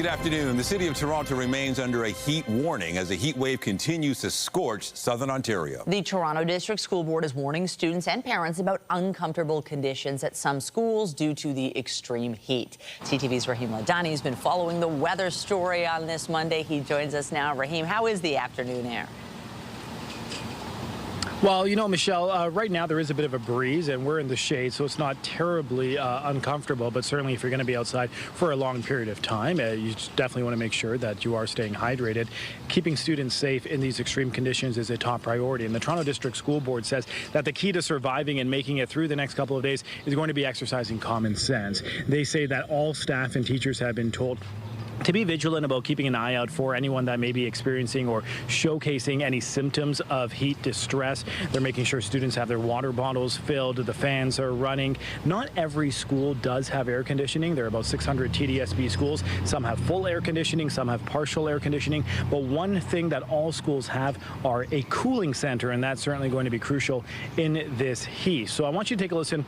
Good afternoon. The city of Toronto remains under a heat warning as the heat wave continues to scorch southern Ontario. The Toronto District School Board is warning students and parents about uncomfortable conditions at some schools due to the extreme heat. CTV's Rahim Ladhani has been following the weather story on this Monday. He joins us now. Rahim, how is the afternoon air? Well, you know, Michelle, right now there is a bit of a breeze and we're in the shade, so it's not terribly uncomfortable. But certainly if you're going to be outside for a long period of time, you definitely want to make sure that you are staying hydrated. Keeping students safe in these extreme conditions is a top priority. And the Toronto District School Board says that the key to surviving and making it through the next couple of days is going to be exercising common sense. They say that all staff and teachers have been told to be vigilant about keeping an eye out for anyone that may be experiencing or showcasing any symptoms of heat distress. They're making sure students have their water bottles filled, the fans are running. Not every school does have air conditioning. There are about 600 TDSB schools. Some have full air conditioning, some have partial air conditioning. But one thing that all schools have are a cooling center, and that's certainly going to be crucial in this heat. So I want you to take a listen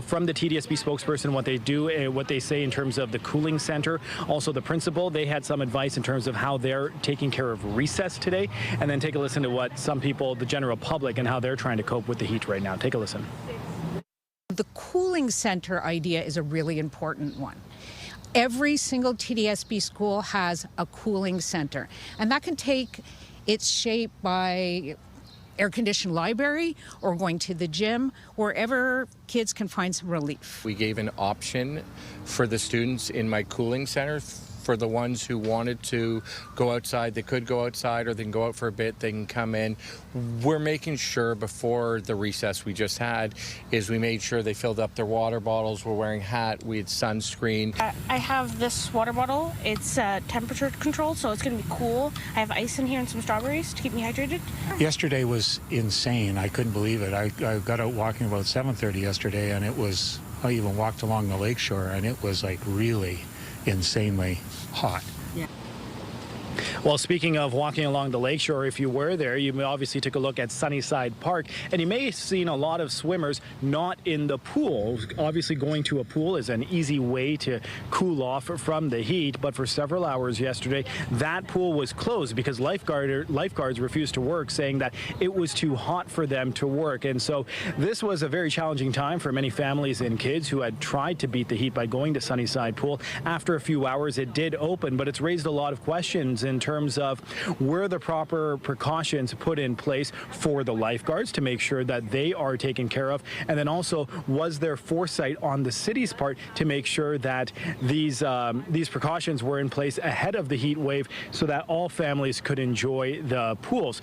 from the TDSB spokesperson, what they do, what they say in terms of the cooling center. Also, the principal, they had some advice in terms of how they're taking care of recess today. And then take a listen to what some people, the general public, and how they're trying to cope with the heat right now. Take a listen. The cooling center idea is a really important one. Every single TDSB school has a cooling center, and that can take its shape by air-conditioned library or going to the gym, wherever kids can find some relief. We gave an option for the students in my cooling center. For the ones who wanted to go outside, they could go outside, or they can go out for a bit, they can come in. We're making sure before the recess we just had is we made sure they filled up their water bottles, we're wearing hat, we had sunscreen. I have this water bottle. It's temperature controlled, so it's going to be cool. I have ice in here and some strawberries to keep me hydrated. Yesterday was insane. I couldn't believe it. I got out walking about 7:30 yesterday, and it was, I even walked along the lakeshore, and it was like really insanely hot. Yeah. Well, speaking of walking along the lakeshore, if you were there, you obviously took a look at Sunnyside Park, and you may have seen a lot of swimmers not in the pool. Obviously, going to a pool is an easy way to cool off from the heat, but for several hours yesterday, that pool was closed because lifeguards refused to work, saying that it was too hot for them to work. And so this was a very challenging time for many families and kids who had tried to beat the heat by going to Sunnyside Pool. After a few hours, it did open, but it's raised a lot of questions in terms of were the proper precautions put in place for the lifeguards to make sure that they are taken care of, and then also was there foresight on the city's part to make sure that these precautions were in place ahead of the heat wave so that all families could enjoy the pools.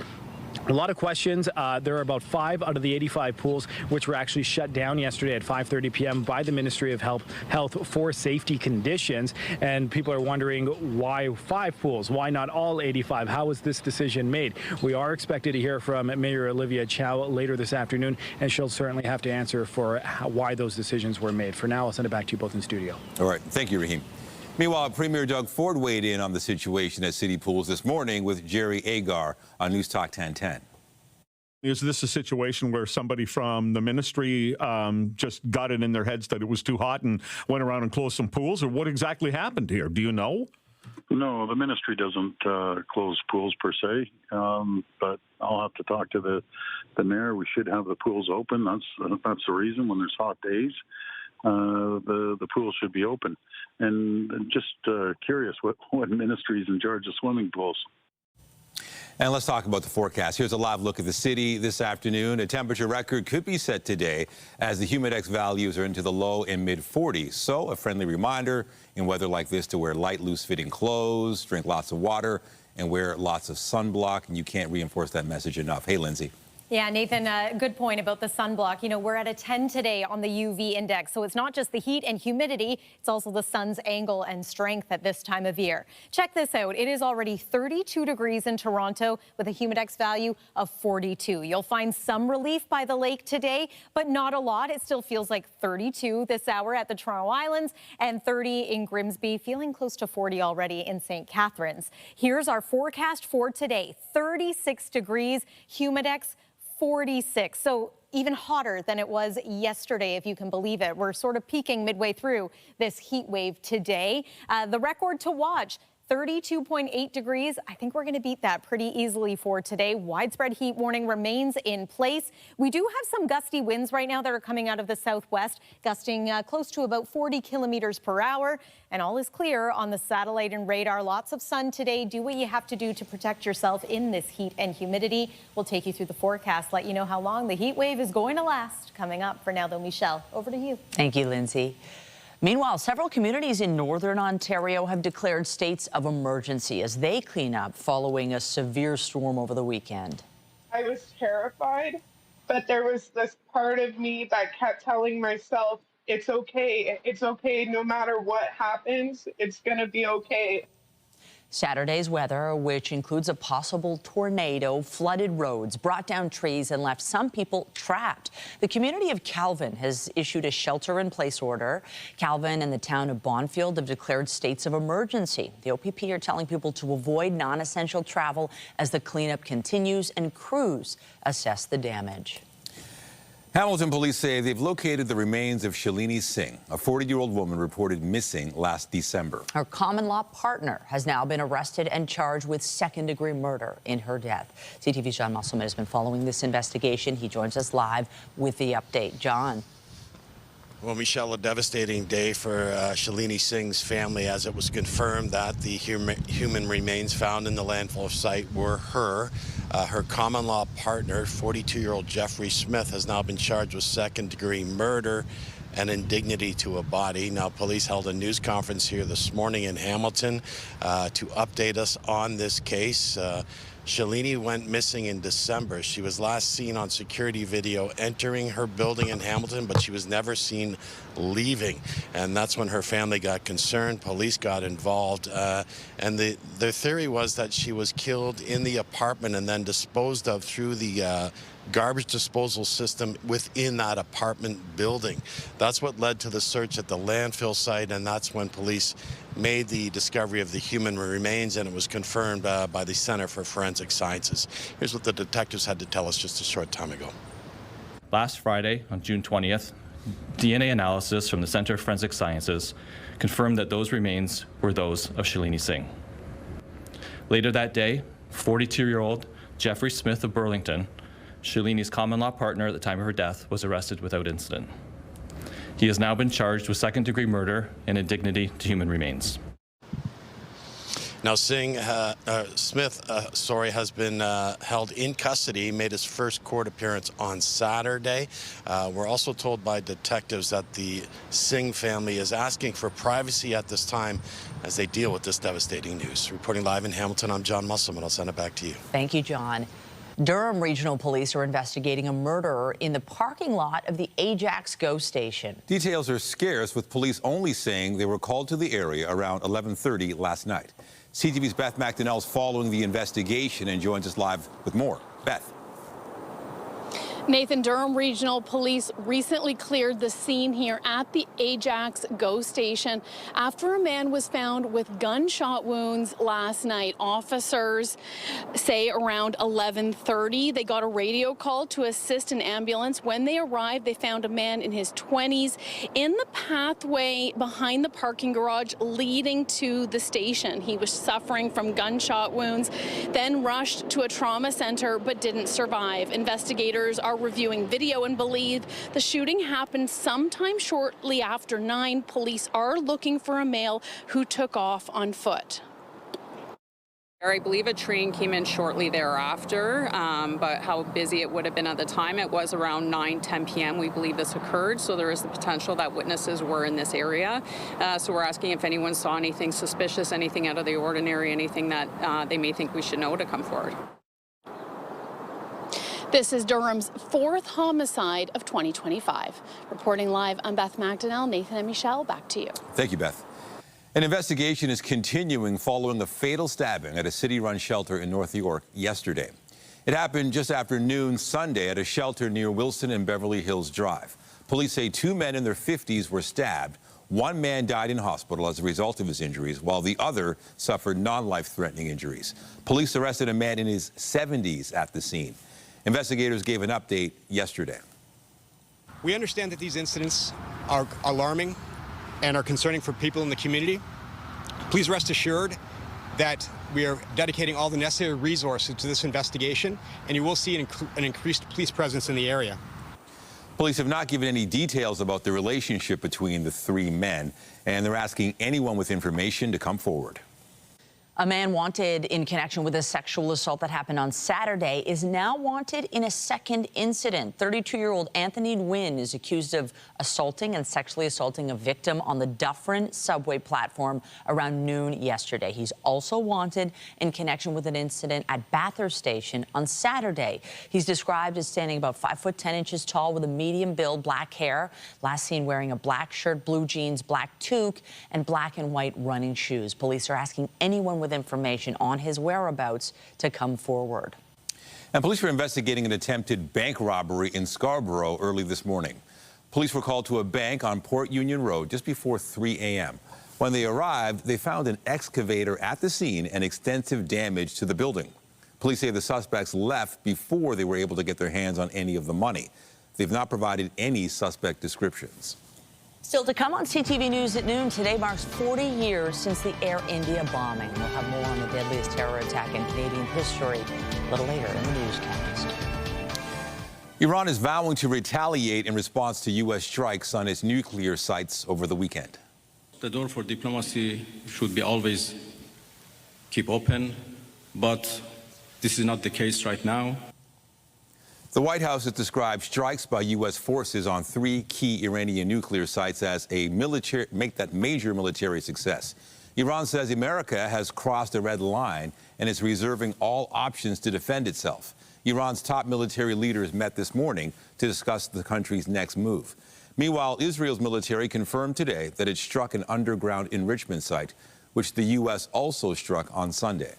A lot of questions. There are about 5 out of the 85 pools which were actually shut down yesterday at 5:30 p.m. by the Ministry of Health for safety conditions. And people are wondering why 5 pools? Why not all 85? How was this decision made? We are expected to hear from Mayor Olivia Chow later this afternoon, and she'll certainly have to answer for why those decisions were made. For now, I'll send it back to you both in studio. All right. Thank you, Rahim. Meanwhile, Premier Doug Ford weighed in on the situation at city pools this morning with Jerry Agar on NewsTalk 1010. Is this a situation where somebody from the ministry just got it in their heads that it was too hot and went around and closed some pools, or what exactly happened here? Do you know? No, the ministry doesn't close pools per se, but I'll have to talk to the mayor. We should have the pools open. That's the reason. When there's hot days, the pools should be open. And just curious, what ministry is in charge of swimming pools? And let's talk about the forecast. Here's a live look at the city this afternoon. A temperature record could be set today as the humidex values are into the low and mid 40s. So a friendly reminder in weather like this to wear light, loose-fitting clothes, drink lots of water, and wear lots of sunblock. And you can't reinforce that message enough. Hey, Lindsay. Yeah, Nathan, good point about the sunblock. You know, we're at a 10 today on the UV index, so it's not just the heat and humidity, it's also the sun's angle and strength at this time of year. Check this out. It is already 32 degrees in Toronto with a humidex value of 42. You'll find some relief by the lake today, but not a lot. It still feels like 32 this hour at the Toronto Islands and 30 in Grimsby, feeling close to 40 already in St. Catharines. Here's our forecast for today. 36 degrees, humidex 46. So even hotter than it was yesterday, if you can believe it. We're sort of peaking midway through this heat wave today. The record to watch, 32.8 degrees. I think we're going to beat that pretty easily for today. Widespread heat warning remains in place. We do have some gusty winds right now that are coming out of the southwest, gusting close to about 40 kilometers per hour. And all is clear on the satellite and radar. Lots of sun today. Do what you have to do to protect yourself in this heat and humidity. We'll take you through the forecast, let you know how long the heat wave is going to last. Coming up for now, though, Michelle, over to you. Thank you, Lindsay. Meanwhile, several communities in northern Ontario have declared states of emergency as they clean up following a severe storm over the weekend. I was terrified, but there was this part of me that kept telling myself, it's okay. It's okay. No matter what happens, it's going to be okay. Saturday's weather, which includes a possible tornado, flooded roads, brought down trees, and left some people trapped. The community of Calvin has issued a shelter-in-place order. Calvin and the town of Bonfield have declared states of emergency. The OPP are telling people to avoid non-essential travel as the cleanup continues and crews assess the damage. Hamilton police say they've located the remains of Shalini Singh, a 40-year-old woman reported missing last December. Her common-law partner has now been arrested and charged with second-degree murder in her death. CTV's John Musselman has been following this investigation. He joins us live with the update. John. Well, Michelle, a devastating day for Shalini Singh's family as it was confirmed that the human remains found in the landfill site were her. Her common-law partner, 42-year-old Jeffrey Smith, has now been charged with second-degree murder and indignity to a body. Now, police held a news conference here this morning in Hamilton to update us on this case. Shalini went missing in December. She was last seen on security video entering her building in Hamilton, but she was never seen leaving. And that's when her family got concerned. Police got involved. And their theory was that she was killed in the apartment and then disposed of through the garbage disposal system within that apartment building. That's what led to the search at the landfill site, and that's when police made the discovery of the human remains, and it was confirmed by the Center for Forensic Sciences. Here's what the detectives had to tell us just a short time ago. Last Friday, on June 20th, DNA analysis from the Center for Forensic Sciences confirmed that those remains were those of Shalini Singh. Later that day, 42-year-old Jeffrey Smith of Burlington, Shalini's common-law partner at the time of her death, was arrested without incident. He has now been charged with second-degree murder and indignity to human remains. Now, Smith has been held in custody, made his first court appearance on Saturday. We're also told by detectives that the Singh family is asking for privacy at this time as they deal with this devastating news. Reporting live in Hamilton, I'm John Musselman. I'll send it back to you. Thank you, John. Durham Regional Police are investigating a murderer in the parking lot of the Ajax GO station. Details are scarce, with police only saying they were called to the area around 11:30 last night. CTV's Beth McDonnell is following the investigation and joins us live with more. Beth. Nathan, Durham Regional Police recently cleared the scene here at the Ajax GO station after a man was found with gunshot wounds last night. Officers say around 11:30 they got a radio call to assist an ambulance. When they arrived, they found a man in his 20s in the pathway behind the parking garage leading to the station. He was suffering from gunshot wounds, then rushed to a trauma center but didn't survive. Investigators are reviewing video and believe the shooting happened sometime shortly after 9. Police are looking for a male who took off on foot. I believe a train came in shortly thereafter, but how busy it would have been at the time, it was around 9-10 p.m. we believe this occurred, so there is the potential that witnesses were in this area. So we're asking if anyone saw anything suspicious, anything out of the ordinary, anything that they may think we should know to come forward. This is Durham's 4th homicide of 2025. Reporting live, I'm Beth McDonnell. Nathan and Michelle, back to you. Thank you, Beth. An investigation is continuing following a fatal stabbing at a city-run shelter in North York yesterday. It happened just after noon Sunday at a shelter near Wilson and Beverly Hills Drive. Police say 2 men in their 50s were stabbed. 1 man died in hospital as a result of his injuries, while the other suffered non-life-threatening injuries. Police arrested a man in his 70s at the scene. Investigators gave an update yesterday. We understand that these incidents are alarming and are concerning for people in the community. Please rest assured that we are dedicating all the necessary resources to this investigation, and you will see an increased police presence in the area. Police have not given any details about the relationship between the three men, and they're asking anyone with information to come forward. A man wanted in connection with a sexual assault that happened on Saturday is now wanted in a second incident. 32-year-old Anthony Nguyen is accused of assaulting and sexually assaulting a victim on the Dufferin subway platform around noon yesterday. He's also wanted in connection with an incident at Bathurst Station on Saturday. He's described as standing about 5'10" tall with a medium build, black hair, last seen wearing a black shirt, blue jeans, black toque, and black and white running shoes. Police are asking anyone with information on his whereabouts to come forward. And police were investigating an attempted bank robbery in Scarborough early this morning. Police were called to a bank on Port Union Road just before 3 a.m. When they arrived, they found an excavator at the scene and extensive damage to the building. Police say the suspects left before they were able to get their hands on any of the money. They've not provided any suspect descriptions. Still to come on CTV News at noon, today marks 40 years since the Air India bombing. We'll have more on the deadliest terror attack in Canadian history a little later in the newscast. Iran is vowing to retaliate in response to U.S. strikes on its nuclear sites over the weekend. The door for diplomacy should be always keep open, but this is not the case right now. The White House has described strikes by U.S. forces on 3 key Iranian nuclear sites as a major military success. Iran says America has crossed a red line and is reserving all options to defend itself. Iran's top military leaders met this morning to discuss the country's next move. Meanwhile, Israel's military confirmed today that it struck an underground enrichment site, which the U.S. also struck on Sunday.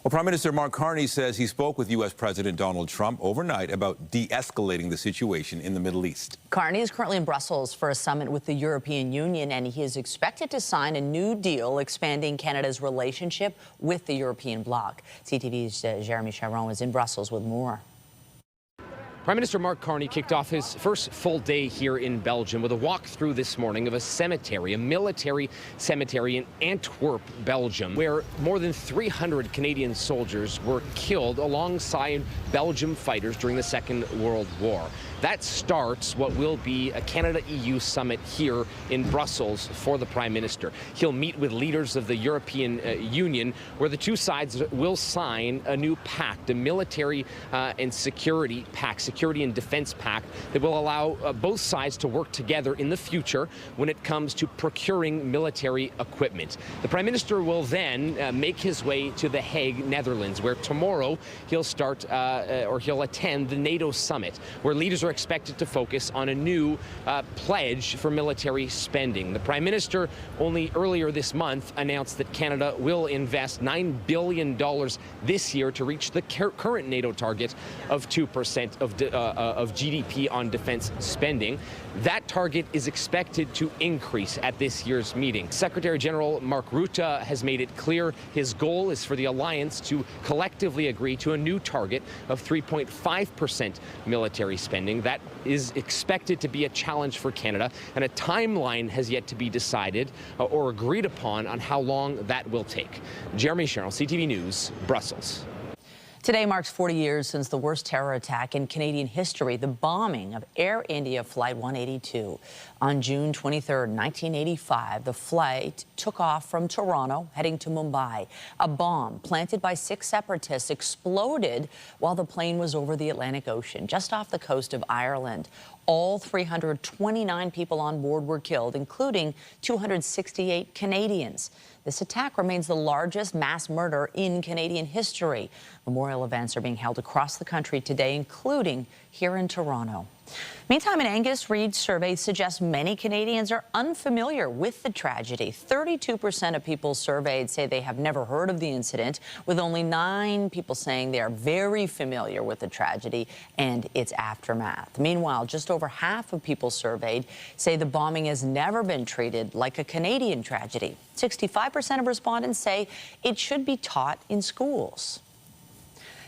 Well, Prime Minister Mark Carney says he spoke with U.S. President Donald Trump overnight about de-escalating the situation in the Middle East. Carney is currently in Brussels for a summit with the European Union, and he is expected to sign a new deal expanding Canada's relationship with the European bloc. CTV's Jeremy Charon is in Brussels with more. Prime Minister Mark Carney kicked off his first full day here in Belgium with a walkthrough this morning of a cemetery, a military cemetery in Antwerp, Belgium, where more than 300 Canadian soldiers were killed alongside Belgian fighters during the Second World War. That starts what will be a Canada-EU summit here in Brussels for the Prime Minister. He'll meet with leaders of the European Union, where the two sides will sign a new pact, a military and security pact, security and defense pact, that will allow both sides to work together in the future when it comes to procuring military equipment. The Prime Minister will then make his way to The Hague, Netherlands, where tomorrow he'll start or he'll attend the NATO summit, where leaders are expected to focus on a new pledge for military spending. The Prime Minister only earlier this month announced that Canada will invest $9 billion this year to reach the current NATO target of 2% of GDP on defense spending. That target is expected to increase at this year's meeting. Secretary General Mark Rutte has made it clear his goal is for the alliance to collectively agree to a new target of 3.5% military spending. That is expected to be a challenge for Canada, and a timeline has yet to be decided or agreed upon on how long that will take. Jeremy Sherrill, CTV News, Brussels. Today marks 40 years since the worst terror attack in Canadian history, the bombing of Air India Flight 182. On June 23, 1985, the flight took off from Toronto, heading to Mumbai. A bomb planted by 6 separatists exploded while the plane was over the Atlantic Ocean, just off the coast of Ireland. All 329 people on board were killed, including 268 Canadians. This attack remains the largest mass murder in Canadian history. Memorial events are being held across the country today, including here in Toronto. Meantime, an Angus Reid survey suggests many Canadians are unfamiliar with the tragedy. 32% of people surveyed say they have never heard of the incident, with only 9 people saying they are very familiar with the tragedy and its aftermath. Meanwhile, just over half of people surveyed say the bombing has never been treated like a Canadian tragedy. 65% of respondents say it should be taught in schools.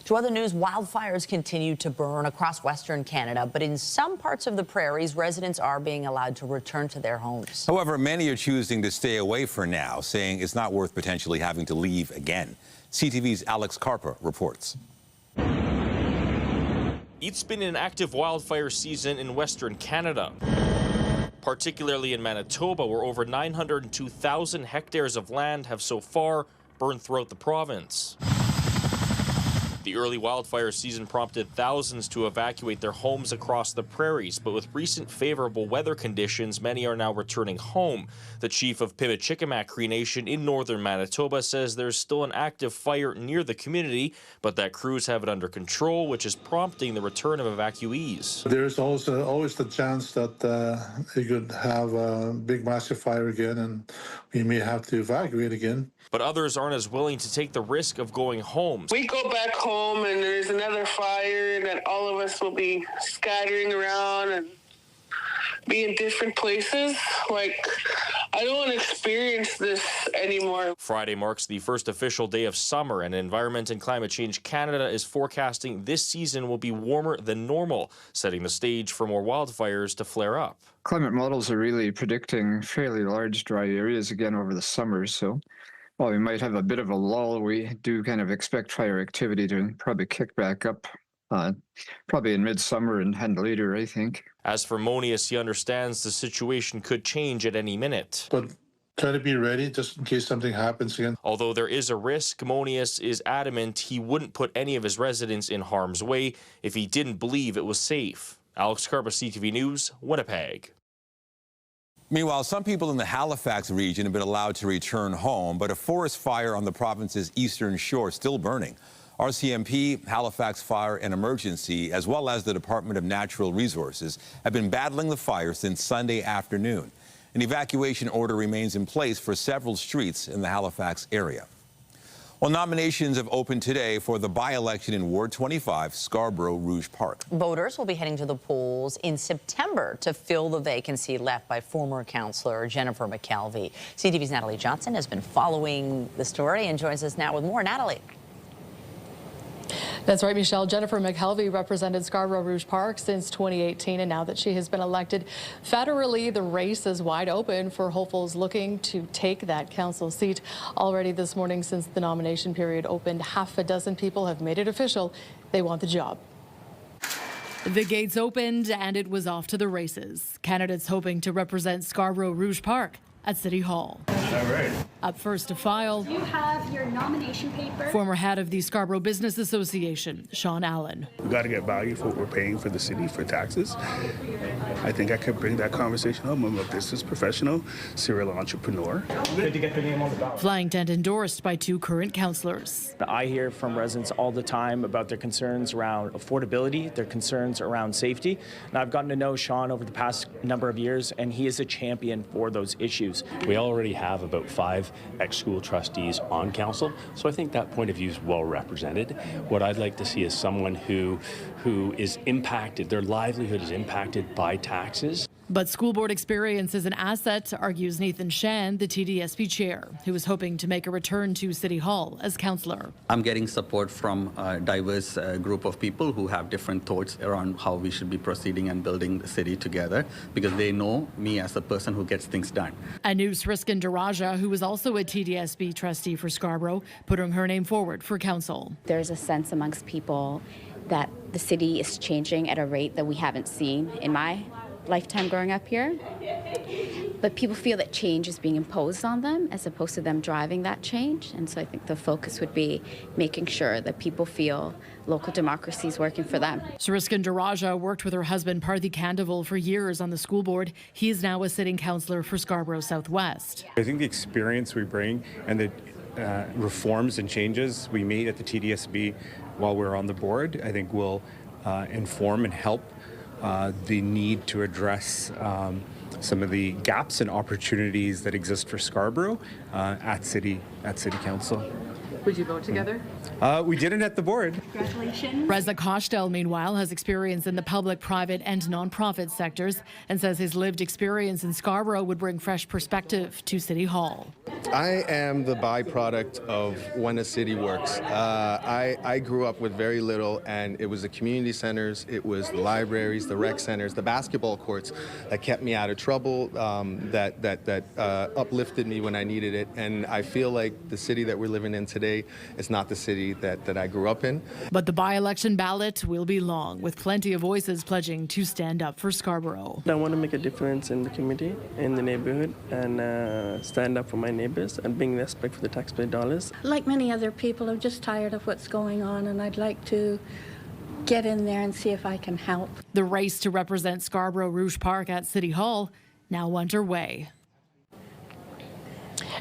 To other news, wildfires continue to burn across Western Canada, but in some parts of the prairies, residents are being allowed to return to their homes. However, many are choosing to stay away for now, saying it's not worth potentially having to leave again. CTV's Alex Carpa reports. It's been an active wildfire season in Western Canada, particularly in Manitoba, where over 902,000 hectares of land have so far burned throughout the province. The early wildfire season prompted thousands to evacuate their homes across the prairies, but with recent favorable weather conditions, many are now returning home. The chief of Pimicikamak Cree Nation in northern Manitoba says there's still an active fire near the community, but that crews have it under control, which is prompting the return of evacuees. There's also always the chance that you could have a big massive fire again, and we may have to evacuate again. But others aren't as willing to take the risk of going home. We go back home and there's another fire that all of us will be scattering around and be in different places. Like, I don't want to experience this anymore. Friday marks the first official day of summer, and Environment and Climate Change Canada is forecasting this season will be warmer than normal, setting the stage for more wildfires to flare up. Climate models are really predicting fairly large dry areas again over the summer, so while we might have a bit of a lull, we do kind of expect fire activity to probably kick back up probably in midsummer and later, I think. As for Monius, he understands the situation could change at any minute. But try to be ready just in case something happens again. Although there is a risk, Monius is adamant he wouldn't put any of his residents in harm's way if he didn't believe it was safe. Alex Carpa, CTV News, Winnipeg. Meanwhile, some people in the Halifax region have been allowed to return home, but a forest fire on the province's eastern shore is still burning. RCMP, Halifax Fire and Emergency, as well as the Department of Natural Resources, have been battling the fire since Sunday afternoon. An evacuation order remains in place for several streets in the Halifax area. Well, nominations have opened today for the by-election in Ward 25, Scarborough Rouge Park. Voters will be heading to the polls in September to fill the vacancy left by former councillor Jennifer McKelvey. CTV's Natalie Johnson has been following the story and joins us now with more. Natalie. That's right, Michelle. Jennifer McKelvey represented Scarborough Rouge Park since 2018, and now that she has been elected federally, the race is wide open for hopefuls looking to take that council seat. Already this morning, since the nomination period opened, half a dozen people have made it official. They want the job. The gates opened and it was off to the races. Candidates hoping to represent Scarborough Rouge Park at City Hall. All right. Up first to file, You have your nomination paper. former head of the Scarborough Business Association, Sean Allen. We got to get value for what we're paying for the city for taxes. I think I could bring that conversation up. I'm a business professional, serial entrepreneur. Good to get the name on the ballot. Flanked and endorsed by two current councillors. I hear from residents all the time about their concerns around affordability, their concerns around safety. And I've gotten to know Sean over the past number of years, and he is a champion for those issues. We already have about 5 ex-school trustees on council, so I think that point of view is well represented. What I'd like to see is someone who is impacted, their livelihood is impacted by taxes. But school board experience is an asset, argues Nathan Shan, the TDSB chair, who is hoping to make a return to City Hall as councillor. I'm getting support from a diverse group of people who have different thoughts around how we should be proceeding and building the city together, because they know me as a person who gets things done. Anus Riskin-Daraja, who is also a TDSB trustee for Scarborough, putting her name forward for council. There's a sense amongst people that the city is changing at a rate that we haven't seen in my lifetime growing up here, but people feel that change is being imposed on them as opposed to them driving that change. And so I think the focus would be making sure that people feel local democracy is working for them. Riskin-Daraja worked with her husband Parthy Candival for years on the school board. He is now a sitting councillor for Scarborough Southwest. I think the experience we bring and the reforms and changes we made at the TDSB while we're on the board, I think will inform and help the need to address some of the gaps and opportunities that exist for Scarborough at City Council. Would you vote together? We didn't at the board. Congratulations. Reza Koshtel, meanwhile, has experience in the public, private and nonprofit sectors and says his lived experience in Scarborough would bring fresh perspective to City Hall. I am the byproduct of when a city works. I grew up with very little, and it was the community centers, it was the libraries, the rec centers, the basketball courts that kept me out of trouble, that uplifted me when I needed it. And I feel like the city that we're living in today is not the city that I grew up in. But the by-election ballot will be long, with plenty of voices pledging to stand up for Scarborough. I want to make a difference in the community, in the neighborhood, and stand up for my neighbors and bring respect for the taxpayer dollars. Like many other people, I'm just tired of what's going on, and I'd like to get in there and see if I can help. The race to represent Scarborough Rouge Park at City Hall now underway.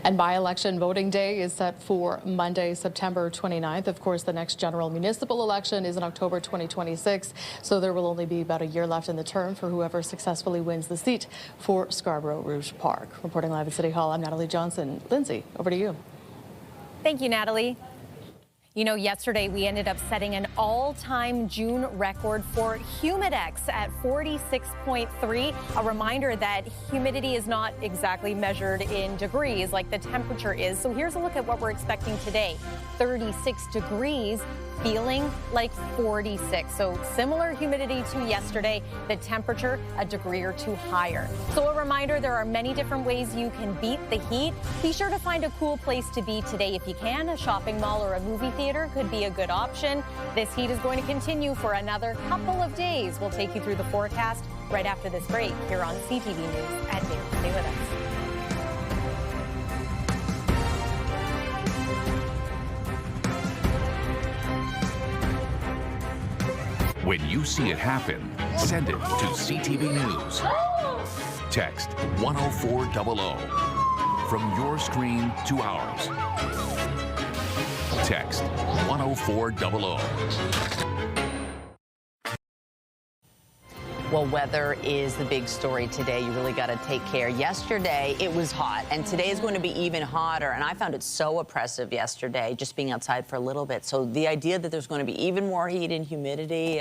And by-election voting day is set for Monday, September 29th. Of course, the next general municipal election is in October 2026, so there will only be about a year left in the term for whoever successfully wins the seat for Scarborough Rouge Park. Reporting live at City Hall, I'm Natalie Johnson. Lindsay, over to you. Thank you, Natalie. You know, yesterday we ended up setting an all-time June record for humidex at 46.3. A reminder that humidity is not exactly measured in degrees like the temperature is. So here's a look at what we're expecting today. 36 degrees, feeling like 46. So similar humidity to yesterday, the temperature a degree or two higher. So a reminder, there are many different ways you can beat the heat. Be sure to find a cool place to be today if you can. A shopping mall or a movie theater could be a good option. This heat is going to continue for another couple of days. We'll take you through the forecast right after this break here on CTV News at noon. Stay with us. When you see it happen, send it to CTV News. Text 10400 from your screen to ours. Text 10400. Well, weather is the big story today. You really got to take care. Yesterday, it was hot, and today is going to be even hotter. And I found it so oppressive yesterday, just being outside for a little bit. So the idea that there's going to be even more heat and humidity,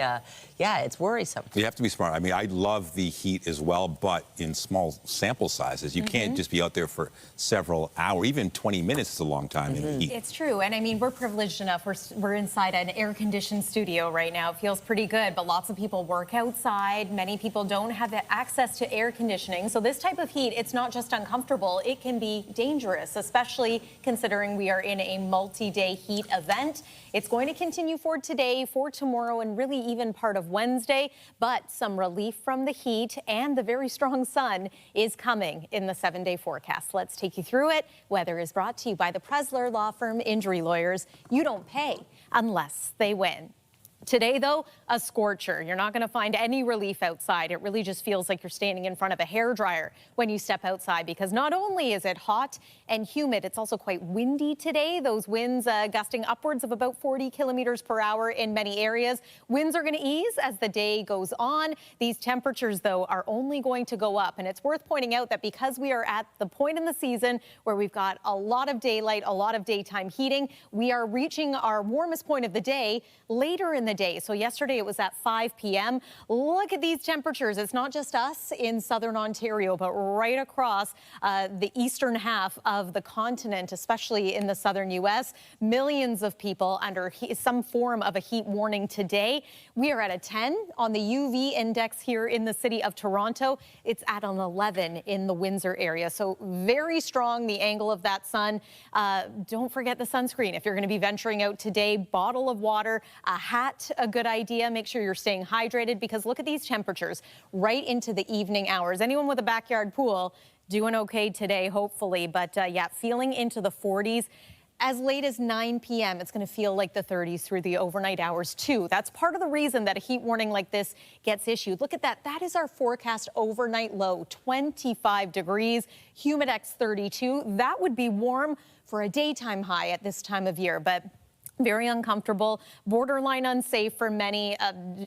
yeah, it's worrisome. You have to be smart. I mean, I love the heat as well, but in small sample sizes. You can't just be out there for several hours. Even 20 minutes is a long time in the heat. It's true. And I mean, we're privileged enough. We're inside an air-conditioned studio right now. It feels pretty good, but lots of people work outside. Many people don't have access to air conditioning. So this type of heat, it's not just uncomfortable, it can be dangerous, especially considering we are in a multi-day heat event. It's going to continue for today, for tomorrow, and really even part of Wednesday. But some relief from the heat and the very strong sun is coming in the 7-day forecast. Let's take you through it. Weather is brought to you by the Presler Law Firm Injury Lawyers. You don't pay unless they win. Today, though, a scorcher. You're not going to find any relief outside. It really just feels like you're standing in front of a hairdryer when you step outside, because not only is it hot and humid, it's also quite windy today. Those winds gusting upwards of about 40 kilometers per hour in many areas. Winds are going to ease as the day goes on. These temperatures, though, are only going to go up. And it's worth pointing out that because we are at the point in the season where we've got a lot of daylight, a lot of daytime heating, we are reaching our warmest point of the day later in the day. So yesterday it was at 5 p.m. Look at these temperatures. It's not just us in southern Ontario, but right across the eastern half of the continent, especially in the southern U.S. Millions of people under some form of a heat warning today. We are at a 10 on the UV index here in the city of Toronto. It's at an 11 in the Windsor area. So very strong, the angle of that sun. Don't forget the sunscreen. If you're going to be venturing out today, bottle of water, a hat, a good idea. Make sure you're staying hydrated, because look at these temperatures right into the evening hours. Anyone with a backyard pool doing okay today, hopefully. But yeah, feeling into the 40s. As late as 9 p.m., it's going to feel like the 30s through the overnight hours, too. That's part of the reason that a heat warning like this gets issued. Look at that. That is our forecast overnight low, 25 degrees, humidex 32. That would be warm for a daytime high at this time of year. But Very uncomfortable, borderline unsafe for many,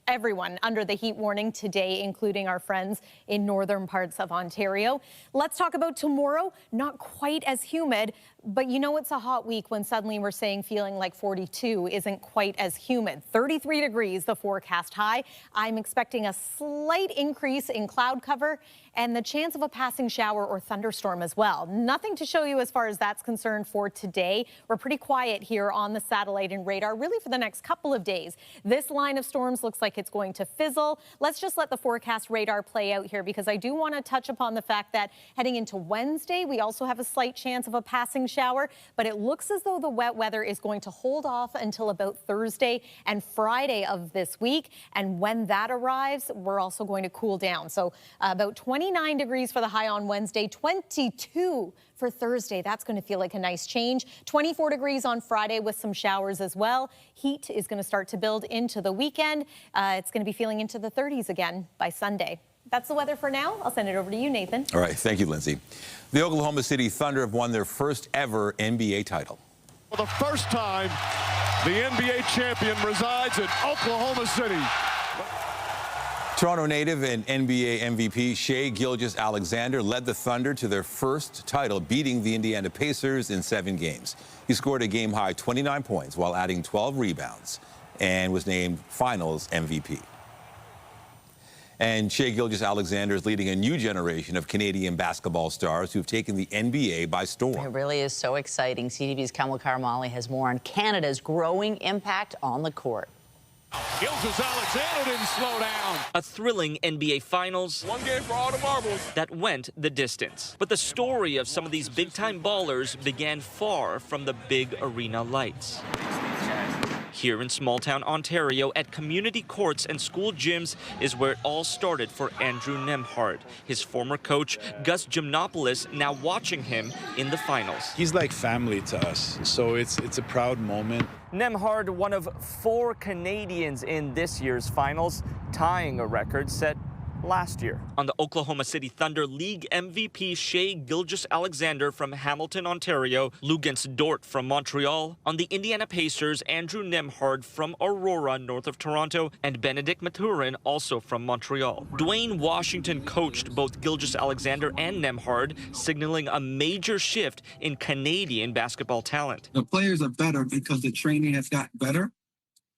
everyone under the heat warning today, including our friends in northern parts of Ontario. Let's talk about tomorrow. Not quite as humid, but you know it's a hot week when suddenly we're saying feeling like 42 isn't quite as humid. 33 degrees, the forecast high. I'm expecting a slight increase in cloud cover and the chance of a passing shower or thunderstorm as well. Nothing to show you as far as that's concerned for today. We're pretty quiet here on the satellite and radar really for the next couple of days. This line of storms looks like it's going to fizzle. Let's just let the forecast radar play out here because I do want to touch upon the fact that heading into Wednesday, we also have a slight chance of a passing shower, but it looks as though the wet weather is going to hold off until about Thursday and Friday of this week. And when that arrives, we're also going to cool down. So about 29 degrees for the high on Wednesday, 22 for Thursday. That's going to feel like a nice change. 24 degrees on Friday with some showers as well. Heat is going to start to build into the weekend. It's going to be feeling into the 30s again by Sunday. That's the weather for now. I'll send it over to you, Nathan. All right. Thank you, Lindsay. The Oklahoma City Thunder have won their first ever NBA title. For the first time, the NBA champion resides in Oklahoma City. Toronto native and NBA MVP Shai Gilgeous-Alexander led the Thunder to their first title, beating the Indiana Pacers in 7 games. He scored a game-high 29 points while adding 12 rebounds and was named Finals MVP. And Shai Gilgeous-Alexander is leading a new generation of Canadian basketball stars who've taken the NBA by storm. It really is so exciting. CTV's Kamal Karamali has more on Canada's growing impact on the court. Gilgeous-Alexander didn't slow down. A thrilling NBA Finals. One game for all the marbles. That went the distance. But the story of some of these big-time ballers began far from the big arena lights. Here in small-town Ontario, at community courts and school gyms is where it all started for Andrew Nembhard. His former coach, Gus Gymnopoulos, now watching him in the finals. He's like family to us, so it's a proud moment. Nembhard, one of 4 Canadians in this year's finals, tying a record set last year. On the Oklahoma City Thunder, league MVP Shai Gilgeous-Alexander from Hamilton, Ontario, Luguentz Dort from Montreal. On the Indiana Pacers, Andrew Nembhard from Aurora, north of Toronto, and Benedict Mathurin, also from Montreal. Dwayne Washington coached both Gilgeous-Alexander and Nembhard, signaling a major shift in Canadian basketball talent. The players are better because the training has gotten better.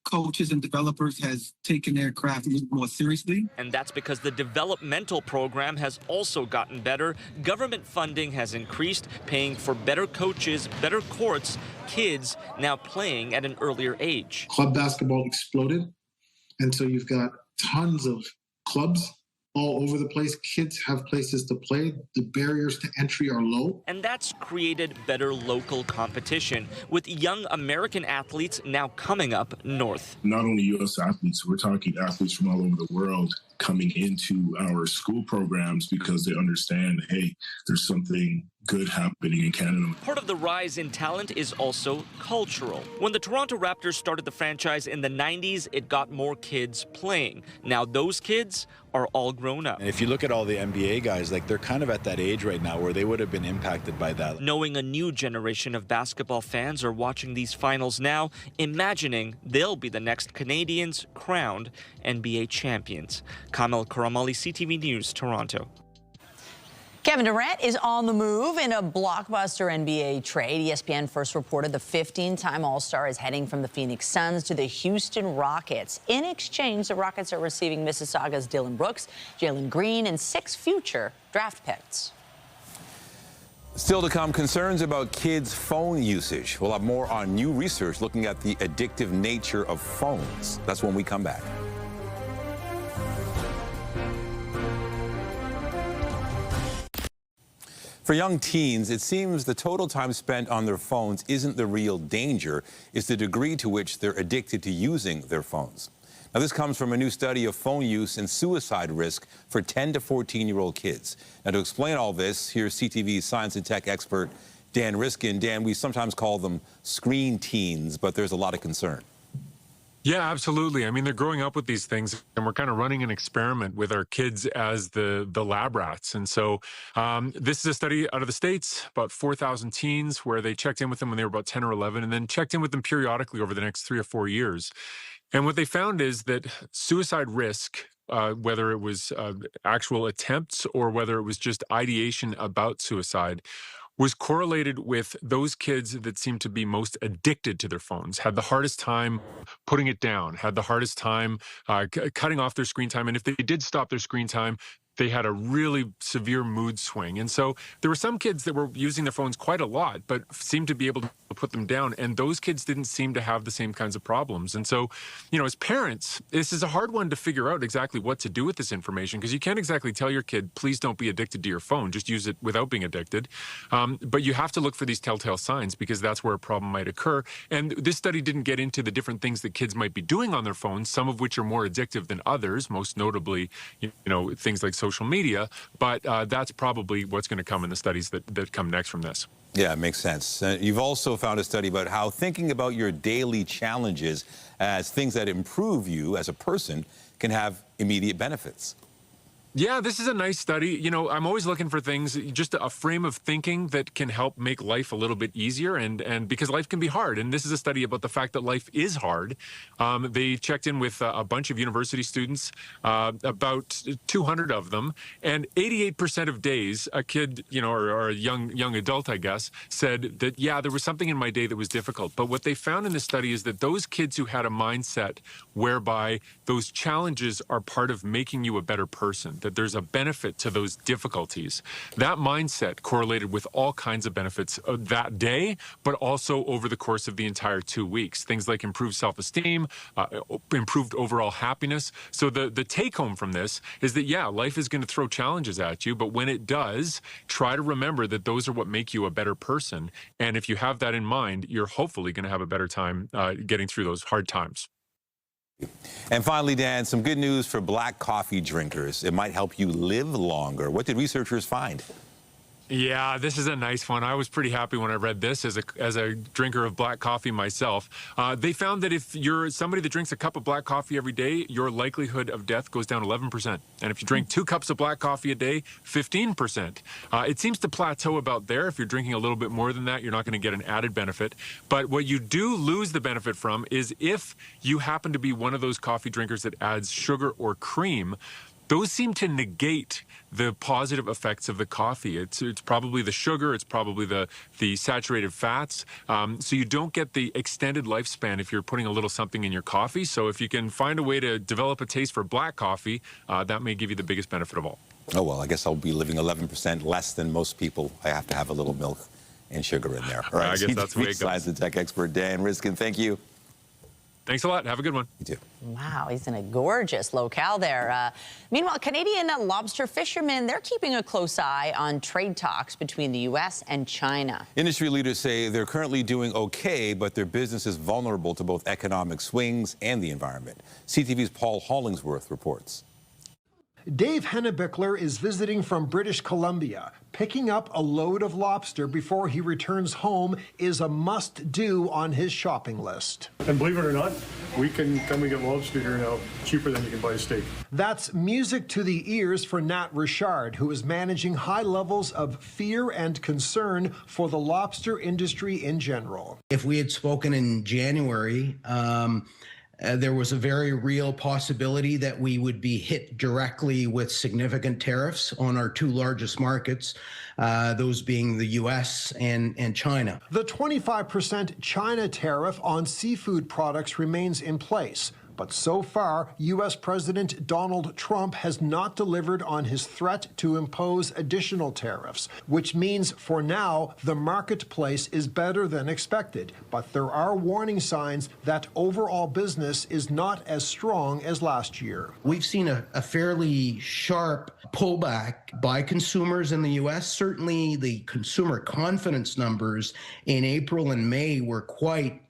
Coaches and developers has taken their craft a little more seriously. And that's because the developmental program has also gotten better. Government funding has increased, paying for better coaches, better courts, kids now playing at an earlier age. Club basketball exploded, and so you've got tons of clubs all over the place. Kids have places to play. The barriers to entry are low. And that's created better local competition, with young American athletes now coming up north. Not only U.S. athletes, we're talking athletes from all over the world coming into our school programs because they understand, hey, there's something good happening in Canada. Part of the rise in talent is also cultural. When the Toronto Raptors started the franchise in the 90s, it got more kids playing. Now those kids are all grown up. And if you look at all the NBA guys, like they're kind of at that age right now where they would have been impacted by that. Knowing a new generation of basketball fans are watching these finals now, imagining they'll be the next Canadians crowned NBA champions. Kamal Karamali, CTV News, Toronto. Kevin Durant is on the move in a blockbuster NBA trade. ESPN first reported the 15-time All-Star is heading from the Phoenix Suns to the Houston Rockets. In exchange, the Rockets are receiving Mississauga's Dillon Brooks, Jalen Green, and 6 future draft picks. Still to come, concerns about kids' phone usage. We'll have more on new research looking at the addictive nature of phones. That's when we come back. For young teens, it seems the total time spent on their phones isn't the real danger. It's the degree to which they're addicted to using their phones. Now, this comes from a new study of phone use and suicide risk for 10 to 14-year-old kids. Now, to explain all this, here's CTV's science and tech expert, Dan Riskin. Dan, we sometimes call them screen teens, but there's a lot of concern. Yeah, absolutely. I mean, they're growing up with these things, and we're kind of running an experiment with our kids as the lab rats. And so this is a study out of the States, about 4,000 teens, where they checked in with them when they were about 10 or 11, and then checked in with them periodically over the next 3 or 4 years. And what they found is that suicide risk, whether it was actual attempts or whether it was just ideation about suicide, was correlated with those kids that seemed to be most addicted to their phones, had the hardest time putting it down, had the hardest time cutting off their screen time. And if they did stop their screen time, they had a really severe mood swing. And so there were some kids that were using their phones quite a lot, but seemed to be able to put them down. And those kids didn't seem to have the same kinds of problems. And so, you know, as parents, this is a hard one to figure out exactly what to do with this information, because you can't exactly tell your kid, please don't be addicted to your phone, just use it without being addicted. But you have to look for these telltale signs, because that's where a problem might occur. And this study didn't get into the different things that kids might be doing on their phones, some of which are more addictive than others, most notably, you know, things like social media, but that's probably what's going to come in the studies that come next from this. Yeah, it makes sense. You've also found a study about how thinking about your daily challenges as things that improve you as a person can have immediate benefits. Yeah, this is a nice study. You know, I'm always looking for things, just a frame of thinking that can help make life a little bit easier, and because life can be hard. And this is a study about the fact that life is hard. They checked in with a bunch of university students, about 200 of them, and 88% of days, a kid, you know, or a young adult, I guess, said that, yeah, there was something in my day that was difficult. But what they found in this study is that those kids who had a mindset whereby those challenges are part of making you a better person, that there's a benefit to those difficulties. That mindset correlated with all kinds of benefits that day, but also over the course of the entire 2 weeks. Things like improved self-esteem, improved overall happiness. So the take home from this is that, yeah, life is going to throw challenges at you, but when it does, try to remember that those are what make you a better person. And if you have that in mind, you're hopefully going to have a better time getting through those hard times. And finally, Dan, some good news for black coffee drinkers. It might help you live longer. What did researchers find? Yeah, this is a nice one. I was pretty happy when I read this as a drinker of black coffee myself. They found that if you're somebody that drinks a cup of black coffee every day, your likelihood of death goes down 11%. And if you drink 2 cups of black coffee a day, 15%. It seems to plateau about there. If you're drinking a little bit more than that, you're not going to get an added benefit. But what you do lose the benefit from is if you happen to be one of those coffee drinkers that adds sugar or cream, those seem to negate the positive effects of the coffee. It's probably the sugar, it's probably the saturated fats. So you don't get the extended lifespan if you're putting a little something in your coffee. So if you can find a way to develop a taste for black coffee, that may give you the biggest benefit of all. Oh, well, I guess I'll be living 11% less than most people. I have to have a little milk and sugar in there. All right, I guess that's the way it goes. Science and tech expert Dan Riskin, thank you. Thanks a lot. Have a good one. You too. Wow, he's in a gorgeous locale there. Meanwhile, Canadian lobster fishermen, they're keeping a close eye on trade talks between the U.S. and China. Industry leaders say they're currently doing okay, but their business is vulnerable to both economic swings and the environment. CTV's Paul Hollingsworth reports. Dave Hennebickler is visiting from British Columbia. Picking up a load of lobster before he returns home is a must-do on his shopping list. And believe it or not, we can come and get lobster here now cheaper than you can buy a steak. That's music to the ears for Nat Richard, who is managing high levels of fear and concern for the lobster industry in general. If we had spoken in January, there was a very real possibility that we would be hit directly with significant tariffs on our 2 largest markets, those being the U.S. and China. The 25% China tariff on seafood products remains in place. But so far, U.S. President Donald Trump has not delivered on his threat to impose additional tariffs, which means for now, the marketplace is better than expected. But there are warning signs that overall business is not as strong as last year. We've seen a fairly sharp pullback by consumers in the U.S. Certainly the consumer confidence numbers in April and May were quite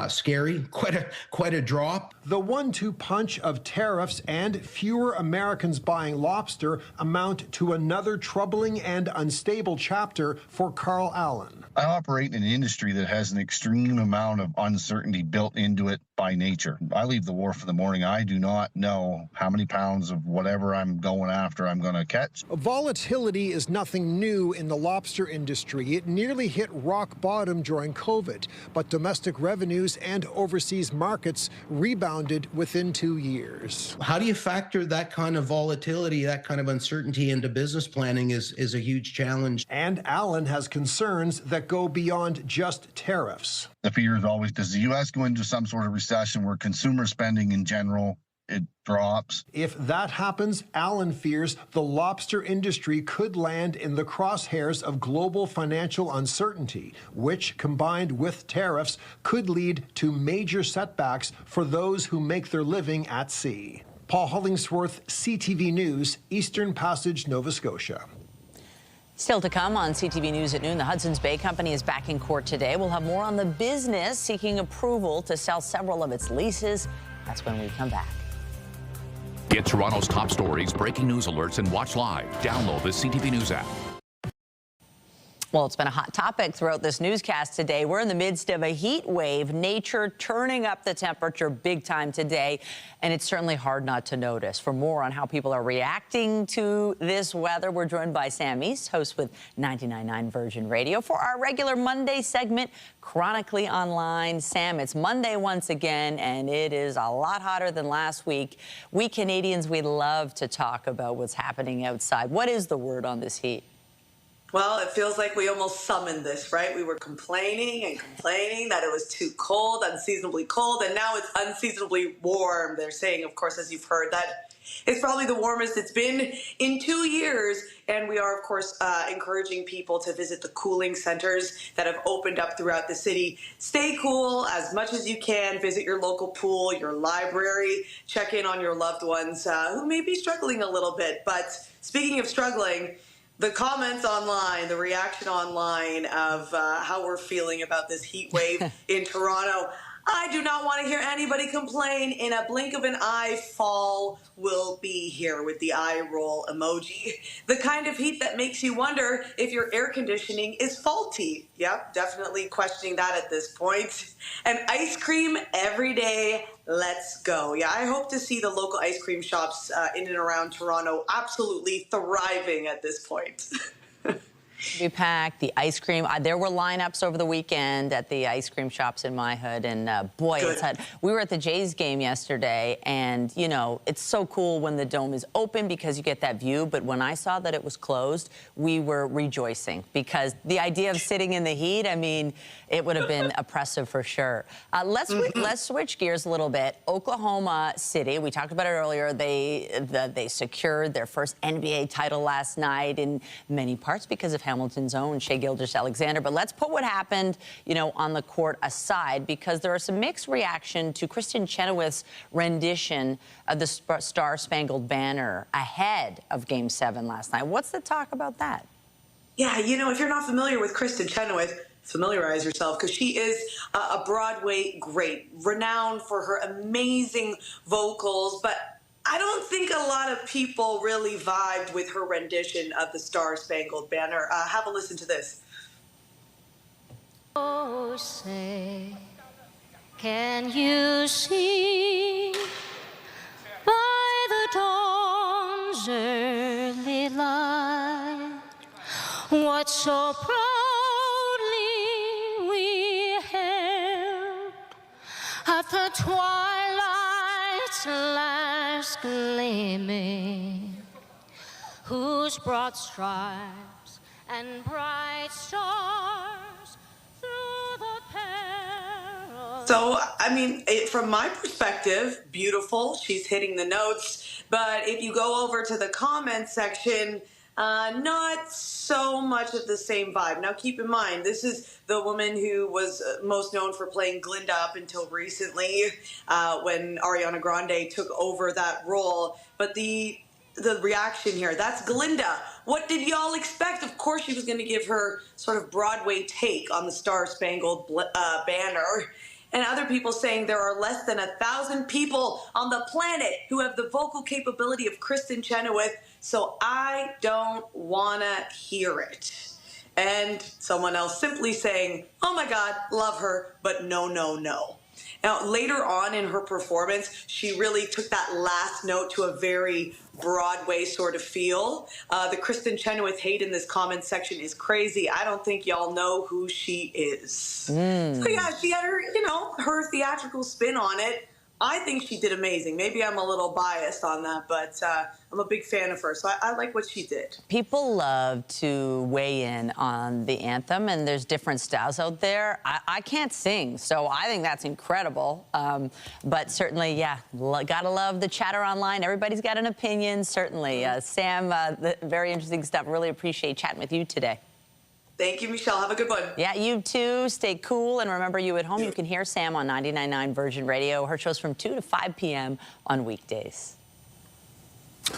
scary, quite a drop. The 1-2 punch of tariffs and fewer Americans buying lobster amount to another troubling and unstable chapter for Carl Allen. I operate in an industry that has an extreme amount of uncertainty built into it by nature. I leave the wharf in the morning. I do not know how many pounds of whatever I'm going after I'm going to catch. Volatility is nothing new in the lobster industry. It nearly hit rock bottom during COVID, but domestic revenues and overseas markets rebounded within 2 years. How do you factor that kind of volatility, that kind of uncertainty into business planning is a huge challenge. And Allen has concerns that go beyond just tariffs. The fear is always, does the U.S. go into some sort of recession where consumer spending in general, it drops? If that happens, Allen fears the lobster industry could land in the crosshairs of global financial uncertainty, which, combined with tariffs, could lead to major setbacks for those who make their living at sea. Paul Hollingsworth, CTV News, Eastern Passage, Nova Scotia. Still to come on CTV News at noon, the Hudson's Bay Company is back in court today. We'll have more on the business seeking approval to sell several of its leases. That's when we come back. Get Toronto's top stories, breaking news alerts, and watch live. Download the CTV News app. Well, it's been a hot topic throughout this newscast today. We're in the midst of a heat wave, nature turning up the temperature big time today, and it's certainly hard not to notice. For more on how people are reacting to this weather, we're joined by Sam East, host with 99.9 Virgin Radio, for our regular Monday segment, Chronically Online. Sam, it's Monday once again, and it is a lot hotter than last week. We Canadians, we love to talk about what's happening outside. What is the word on this heat? Well, it feels like we almost summoned this, right? We were complaining and complaining that it was too cold, unseasonably cold, and now it's unseasonably warm. They're saying, of course, as you've heard, that it's probably the warmest it's been in 2 years. And we are, of course, encouraging people to visit the cooling centers that have opened up throughout the city. Stay cool as much as you can. Visit your local pool, your library. Check in on your loved ones who may be struggling a little bit. But speaking of struggling, the comments online, the reaction online of how we're feeling about this heat wave in Toronto, I do not want to hear anybody complain. In a blink of an eye, fall will be here with the eye roll emoji. The kind of heat that makes you wonder if your air conditioning is faulty. Yep, definitely questioning that at this point. And ice cream every day. Let's go. Yeah, I hope to see the local ice cream shops in and around Toronto absolutely thriving at this point. Be packed, the ice cream. There were lineups over the weekend at the ice cream shops in my hood, and boy, it's hot. We were at the Jays game yesterday, and you know, it's so cool when the dome is open because you get that view, but when I saw that it was closed, we were rejoicing because the idea of sitting in the heat, I mean, it would have been oppressive for sure. Let's switch gears a little bit. Oklahoma City, we talked about it earlier, they secured their first NBA title last night in many parts because of Hamilton's own Shai Gilgeous-Alexander. But let's put what happened, you know, on the court aside, because there are some mixed reaction to Kristen Chenoweth's rendition of the Star-Spangled Banner ahead of Game 7 last night. What's the talk about that? Yeah, you know, if you're not familiar with Kristen Chenoweth, familiarize yourself, because she is a Broadway great, renowned for her amazing vocals, but I don't think a lot of people really vibed with her rendition of the Star-Spangled Banner. Have a listen to this. Oh, say, can you see by the dawn's early light what so proudly we held at the twilight's last gleaming, whose broad stripes and bright stars through the perils. So, I mean, from my perspective, beautiful. She's hitting the notes. But if you go over to the comments section, not so much of the same vibe. Now, keep in mind, this is the woman who was most known for playing Glinda up until recently, when Ariana Grande took over that role. But the reaction here, that's Glinda. What did y'all expect? Of course she was going to give her sort of Broadway take on the Star-Spangled Banner. and other people saying there are less than 1,000 people on the planet who have the vocal capability of Kristen Chenoweth, so I don't want to hear it. And someone else simply saying, oh my God, love her, but no, no, no. Now, later on in her performance, she really took that last note to a very Broadway sort of feel. The Kristen Chenoweth hate in this comment section is crazy. I don't think y'all know who she is. So yeah, she had her, her theatrical spin on it. I think she did amazing. Maybe I'm a little biased on that, but I'm a big fan of her, so I like what she did. People love to weigh in on the anthem, and there's different styles out there. I can't sing, so I think that's incredible. But certainly, yeah, gotta love the chatter online. Everybody's got an opinion, certainly. Sam, very interesting stuff. Really appreciate chatting with you today. Thank you, Michelle. Have a good one. Yeah, you too. Stay cool. And remember, you at home, you can hear Sam on 99.9 Virgin Radio. Her show's from 2 to 5 p.m. on weekdays.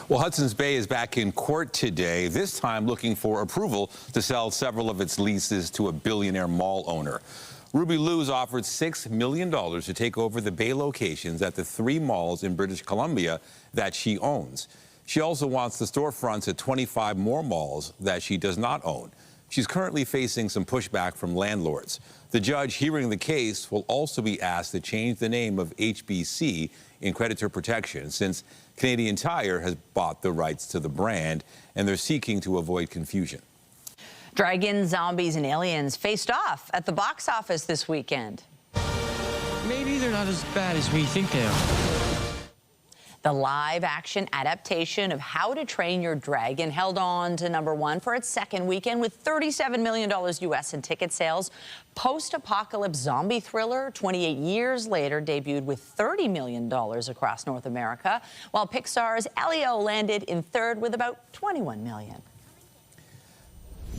Well, Hudson's Bay is back in court today, this time looking for approval to sell several of its leases to a billionaire mall owner. Ruby Liu's offered $6 million to take over the Bay locations at the 3 malls in British Columbia that she owns. She also wants the storefronts at 25 more malls that she does not own. She's currently facing some pushback from landlords. The judge hearing the case will also be asked to change the name of HBC in creditor protection, since Canadian Tire has bought the rights to the brand, and they're seeking to avoid confusion. Dragons, zombies, and aliens faced off at the box office this weekend. Maybe they're not as bad as we think they are. The live-action adaptation of How to Train Your Dragon held on to #1 for its second weekend with $37 million U.S. in ticket sales. Post-apocalypse zombie thriller 28 years later debuted with $30 million across North America, while Pixar's Elio landed in third with about $21 million.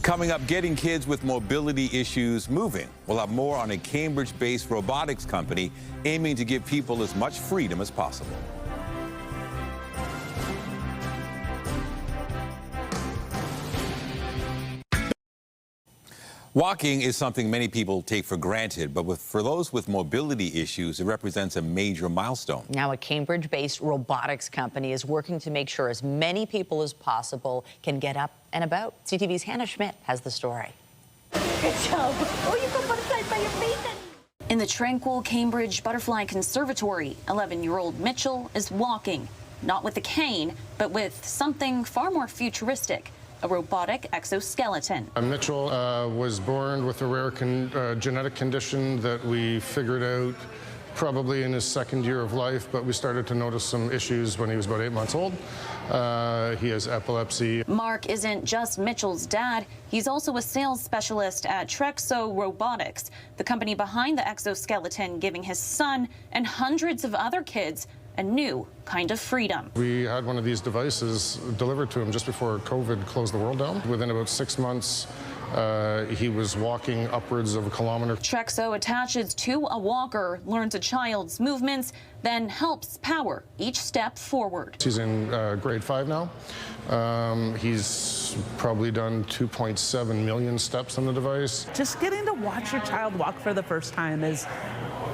Coming up, getting kids with mobility issues moving. We'll have more on a Cambridge-based robotics company aiming to give people as much freedom as possible. Walking is something many people take for granted, but for those with mobility issues, it represents a major milestone. Now, a Cambridge-based robotics company is working to make sure as many people as possible can get up and about. CTV's Hannah Schmidt has the story. Good job. Oh, you can put it right by your feet then. In the tranquil Cambridge Butterfly Conservatory, 11-year-old Mitchell is walking, not with a cane, but with something far more futuristic. A robotic exoskeleton. Mitchell was born with a rare genetic condition that we figured out probably in his second year of life, but we started to notice some issues when he was about 8 months old. He has epilepsy. Mark isn't just Mitchell's dad. He's also a sales specialist at Trexo Robotics, the company behind the exoskeleton, giving his son and hundreds of other kids a new kind of freedom. We had one of these devices delivered to him just before COVID closed the world down. Within about 6 months, he was walking upwards of a kilometer. Trexo attaches to a walker, learns a child's movements, then helps power each step forward. He's in grade 5 now. He's probably done 2.7 million steps on the device. Just getting to watch your child walk for the first time is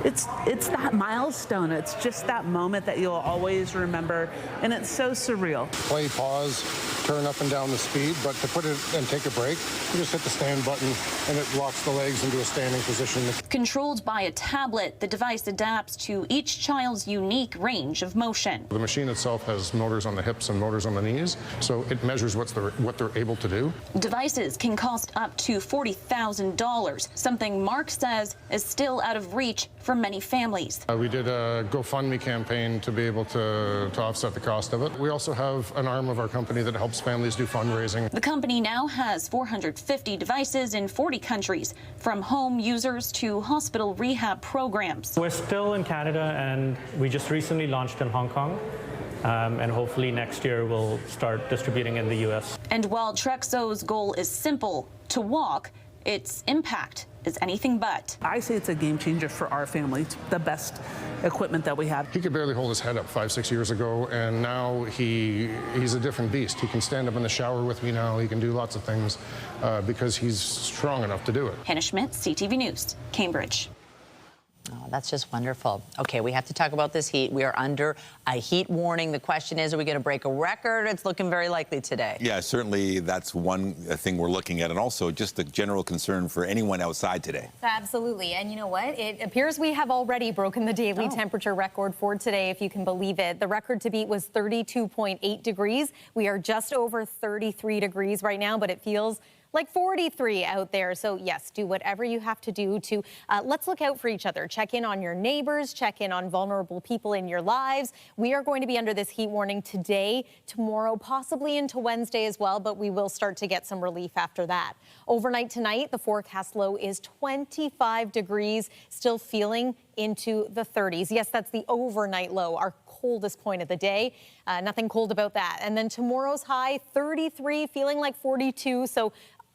it's that milestone. It's just that moment that you'll always remember, and it's so surreal. Play, pause, turn up and down the speed, but to put it and take a break, you just hit the stand button and it locks the legs into a standing position. Controlled by a tablet, the device adapts to each child's unique range of motion. The machine itself has motors on the hips and motors on the knees, so it measures what they're able to do. Devices can cost up to $40,000, something Mark says is still out of reach for many families. We did a GoFundMe campaign to be able to offset the cost of it. We also have an arm of our company that helps families do fundraising. The company now has 450 devices in 40 countries, from home users to hospital rehab programs. We're still in Canada, and we just recently launched in Hong Kong. And hopefully next year we'll start distributing in the U.S. And while Trexo's goal is simple, to walk, its impact is anything but. I say it's a game changer for our family. It's the best equipment that we have. He could barely hold his head up 5-6 years ago, and now he's a different beast. He can stand up in the shower with me now. He can do lots of things because he's strong enough to do it. Hannah Schmidt, CTV News, Cambridge. Oh, that's just wonderful. Okay, we have to talk about this heat. We are under a heat warning. The question is, are we going to break a record? It's looking very likely today. Yeah, certainly that's one thing we're looking at, and also just the general concern for anyone outside today. Absolutely. And you know what? It appears we have already broken the daily temperature record for today, if you can believe it. The record to beat was 32.8 degrees. We are just over 33 degrees right now, but it feels like 43 out there. So yes, do whatever you have to do to let's look out for each other. Check in on your neighbors, check in on vulnerable people in your lives. We are going to be under this heat warning today, tomorrow, possibly into Wednesday as well, but we will start to get some relief after that. Overnight tonight, the forecast low is 25 degrees, still feeling into the 30s. Yes, that's the overnight low, our coldest point of the day. Nothing cold about that. And then tomorrow's high, 33, feeling like 42. So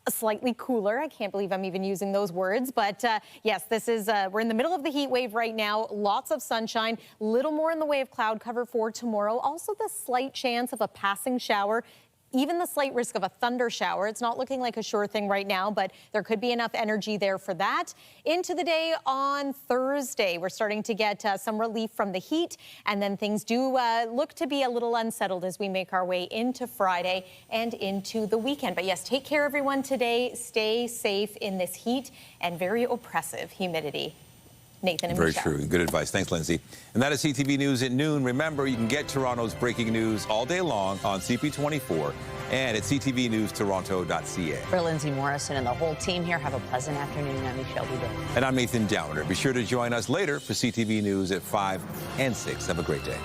slightly cooler. I can't believe I'm even using those words. But yes, this is, we're in the middle of the heat wave right now. Lots of sunshine, little more in the way of cloud cover for tomorrow. Also the slight chance of a passing shower. Even the slight risk of a thunder shower. It's not looking like a sure thing right now, but there could be enough energy there for that. Into the day on Thursday, we're starting to get some relief from the heat, and then things do look to be a little unsettled as we make our way into Friday and into the weekend. But yes, take care, everyone, today. Stay safe in this heat and very oppressive humidity. Nathan and Very Michelle. true. Good advice. Thanks, Lindsay. And that is CTV News at noon. Remember, you can get Toronto's breaking news all day long on CP24 and at ctvnewstoronto.ca. For Lindsay Morrison and the whole team here, have a pleasant afternoon. I'm Michelle Boudet. And I'm Nathan Downer. Be sure to join us later for CTV News at 5 and 6. Have a great day.